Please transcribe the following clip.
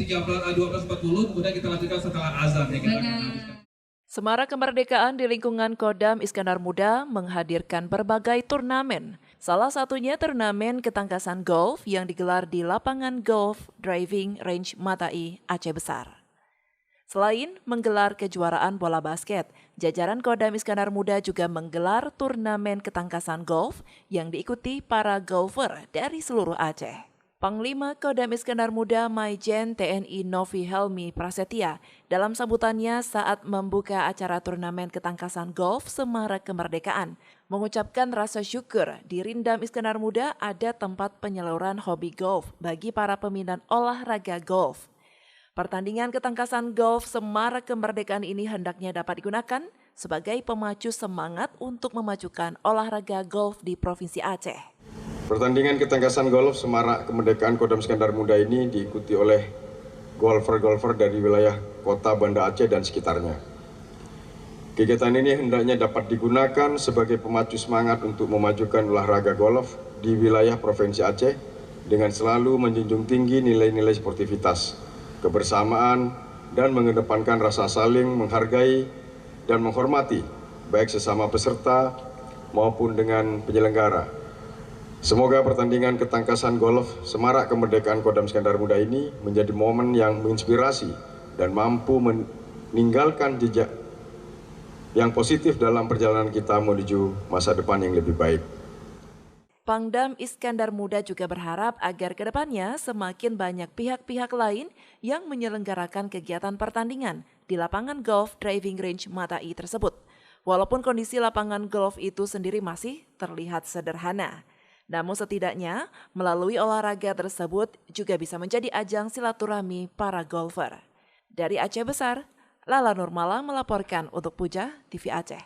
12.40, kemudian kita lanjutkan setelah azan ya. Kita akan habiskan. Semarak Kemerdekaan di lingkungan Kodam Iskandar Muda menghadirkan berbagai turnamen. Salah satunya turnamen ketangkasan golf yang digelar di lapangan golf driving range Matai, Aceh Besar. Selain menggelar kejuaraan bola basket, jajaran Kodam Iskandar Muda juga menggelar turnamen ketangkasan golf yang diikuti para golfer dari seluruh Aceh. Panglima Kodam Iskandar Muda Maijen TNI Novi Helmi Prasetya dalam sambutannya saat membuka acara turnamen ketangkasan golf Semarak Kemerdekaan mengucapkan rasa syukur di Rindam Iskandar Muda ada tempat penyaluran hobi golf bagi para peminat olahraga golf. Pertandingan ketangkasan golf Semarak Kemerdekaan ini hendaknya dapat digunakan sebagai pemacu semangat untuk memajukan olahraga golf di Provinsi Aceh. Pertandingan ketangkasan golf Semarak Kemerdekaan Kodam Iskandar Muda ini diikuti oleh golfer-golfer dari wilayah kota Banda Aceh dan sekitarnya. Kegiatan ini hendaknya dapat digunakan sebagai pemacu semangat untuk memajukan olahraga golf di wilayah Provinsi Aceh dengan selalu menjunjung tinggi nilai-nilai sportivitas, kebersamaan, dan mengedepankan rasa saling menghargai dan menghormati baik sesama peserta maupun dengan penyelenggara. Semoga pertandingan ketangkasan golf Semarak Kemerdekaan Kodam Iskandar Muda ini menjadi momen yang menginspirasi dan mampu meninggalkan jejak yang positif dalam perjalanan kita menuju masa depan yang lebih baik. Pangdam Iskandar Muda juga berharap agar kedepannya semakin banyak pihak-pihak lain yang menyelenggarakan kegiatan pertandingan di lapangan golf driving range Matai tersebut. Walaupun kondisi lapangan golf itu sendiri masih terlihat sederhana. Namun setidaknya melalui olahraga tersebut juga bisa menjadi ajang silaturahmi para golfer. Dari Aceh Besar, Lala Nurmala melaporkan untuk Puja TV Aceh.